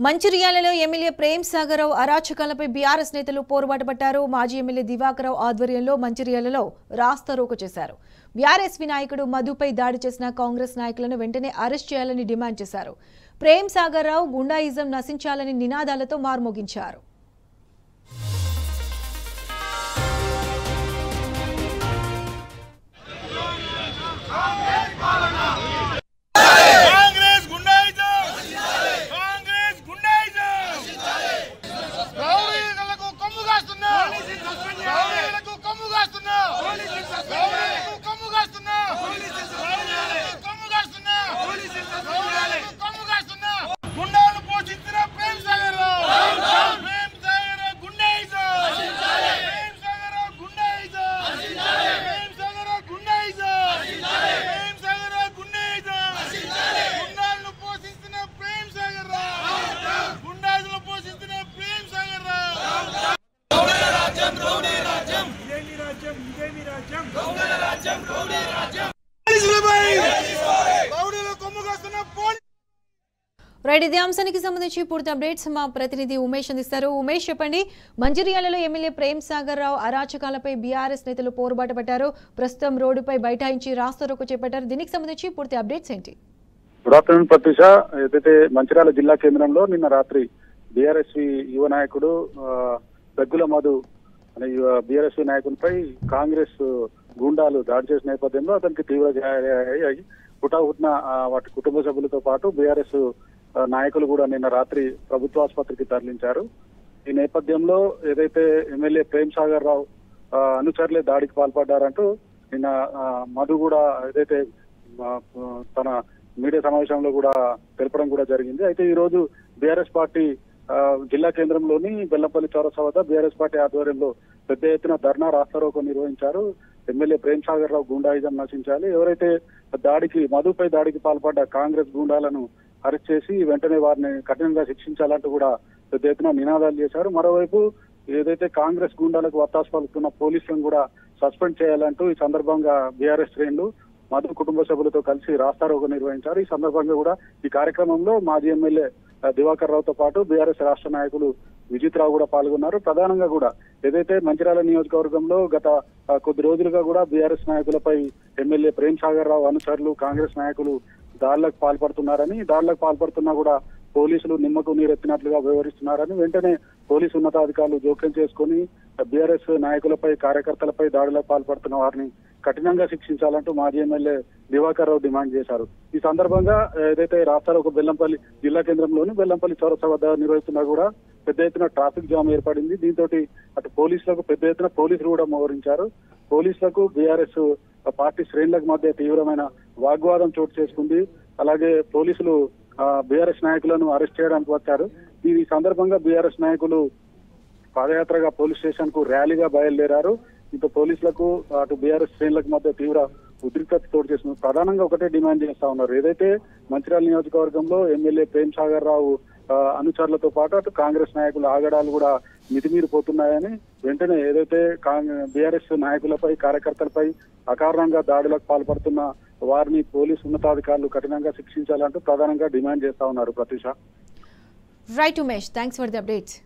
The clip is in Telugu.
మంచిర్యాలలో ఎమ్మెల్యే ప్రేమ్ సాగరరావు అరాచకాలపై బీఆర్ఎస్ నేతలు పోరుబాటు పట్టారు. మాజీ ఎమ్మెల్యే దివాకరరావు ఆధ్వర్యంలో మంచిర్యాలలో రాస్తారోకో చేశారు. బీఆర్ఎస్ నాయకుడు మధుపై దాడి చేసిన కాంగ్రెస్ నాయకులను వెంటనే అరెస్ట్ చేయాలని డిమాండ్ చేశారు. ప్రేమ్ సాగరరావు గుండాయిజం నశించాలని నినాదాలతో మార్మోగించారు. రైట్, ఇదే అంశానికి సంబంధించి పూర్తి అప్డేట్స్ మా ప్రతినిధి ఉమేష్ అందిస్తారు. ఉమేష్, చెప్పండి, మంచిర్యాలలో ఎమ్మెల్యే ప్రేమ్ సాగరరావు అరాచకాలపై బీఆర్ఎస్ నేతలు పోరుబాటు పట్టారు. ప్రస్తుతం రోడ్డుపై బైఠాయించి రాస్తారోకో చేపట్టారు. దీనికి సంబంధించి పూర్తి అప్డేట్స్ ఏంటి? Good afternoon Pratyusha. ఏదైతే మంచిర్యాల జిల్లా కేంద్రంలో నిన్న రాత్రి బీఆర్ఎస్ యువ నాయకుడు పెగ్గుల మధు అనే బీఆర్ఎస్ నాయకునిపై కాంగ్రెస్ గూండాలు దాడి చేసిన నేపథ్యంలో అతనికి తీవ్ర గాయాలయ్యాయి. హుటాహుటిన వాటి కుటుంబ సభ్యులతో పాటు బీఆర్ఎస్ నాయకులు కూడా నిన్న రాత్రి ప్రభుత్వ ఆసుపత్రికి తరలించారు. ఈ నేపథ్యంలో ఏదైతే ఎమ్మెల్యే ప్రేమ్ సాగరరావు అనుచరులే దాడికి పాల్పడ్డారంటూ నిన్న మధు కూడా ఏదైతే తన మీడియా సమావేశంలో కూడా తెలపడం కూడా జరిగింది. అయితే ఈ రోజు బీఆర్ఎస్ పార్టీ జిల్లా కేంద్రంలోని బెల్లంపల్లి చౌరస్తా వద్ద బీఆర్ఎస్ పార్టీ ఆధ్వర్యంలో పెద్ద ఎత్తున ధర్నా రాస్తారోకో నిర్వహించారు. ఎమ్మెల్యే ప్రేమ్ సాగరరావు గుండాయిజం నశించాలి, ఎవరైతే మధుపై దాడికి పాల్పడ్డ కాంగ్రెస్ గూండాలను అరెస్ట్ చేసి వెంటనే వారిని కఠినంగా శిక్షించాలంటూ కూడా పెద్ద ఎత్తున నినాదాలు చేశారు. మరోవైపు ఏదైతే కాంగ్రెస్ గూండాలకు వత్తాసు పలుకుతున్న పోలీసులను కూడా సస్పెండ్ చేయాలంటూ ఈ సందర్భంగా బీఆర్ఎస్ శ్రేణులు మధు కుటుంబ సభ్యులతో కలిసి రాస్తారోకో నిర్వహించారు. ఈ సందర్భంగా కూడా ఈ కార్యక్రమంలో మాజీ ఎమ్మెల్యే దివాకర్ రావుతో పాటు బీఆర్ఎస్ రాష్ట్ర నాయకులు విజిత్ రావు కూడా పాల్గొన్నారు. ప్రధానంగా కూడా ఏదైతే మంచిర్యాల నియోజకవర్గంలో గత కొద్ది రోజులుగా కూడా బీఆర్ఎస్ నాయకులపై ఎమ్మెల్యే ప్రేమ్ సాగరరావు అనుచరులు కాంగ్రెస్ నాయకులు దాడులకు పాల్పడుతున్నారని, దాడులకు పాల్పడుతున్నా కూడా పోలీసులు నిమ్మకు నీరెత్తినట్లుగా వ్యవహరిస్తున్నారని, వెంటనే పోలీసు ఉన్నతాధికారులు జోక్యం చేసుకుని బీఆర్ఎస్ నాయకులపై కార్యకర్తలపై దాడులకు పాల్పడుతున్న వారిని కఠినంగా శిక్షించాలంటూ మాజీ ఎమ్మెల్యే దివాకర్ రావు డిమాండ్ చేశారు. ఈ సందర్భంగా ఏదైతే రాస్తారోకో బెల్లంపల్లి జిల్లా కేంద్రంలోని బెల్లంపల్లి చౌరస్తా వద్ద నిర్వహిస్తున్నా కూడా పెద్ద ఎత్తున ట్రాఫిక్ జామ్ ఏర్పడింది. దీంతో అటు పోలీసులకు పెద్ద ఎత్తున పోలీసులు కూడా మోహరించారు. పోలీసులకు బీఆర్ఎస్ పార్టీ శ్రేణులకు మధ్య తీవ్రమైన వాగ్వాదం చోటు చేసుకుంది. అలాగే పోలీసులు బీఆర్ఎస్ నాయకులను అరెస్ట్ చేయడానికి వచ్చారు. ఈ సందర్భంగా బీఆర్ఎస్ నాయకులు పాదయాత్రగా పోలీస్ స్టేషన్ కు ర్యాలీగా బయలుదేరారు. ఇంకా పోలీసులకు అటు బీఆర్ఎస్ శ్రేణులకు మధ్య తీవ్ర ఉద్రిక్తత చోటు చేస్తుంది. ప్రధానంగా ఒకటే డిమాండ్ చేస్తా ఉన్నారు, ఏదైతే మంచిర్యాల నియోజకవర్గంలో ఎమ్మెల్యే ప్రేమ్ సాగరరావు అనుచరులతో పాటు అటు కాంగ్రెస్ నాయకుల ఆగడాలు కూడా మితిమీరిపోతున్నాయని, వెంటనే ఏదైతే బీఆర్ఎస్ నాయకులపై కార్యకర్తలపై అకారణంగా దాడులకు పాల్పడుతున్న వారిని పోలీసు ఉన్నతాధికారులు కఠినంగా శిక్షించాలంటూ ప్రధానంగా డిమాండ్ చేస్తా ఉన్నారు. Pratyusha. Right Umesh, thanks for the updates.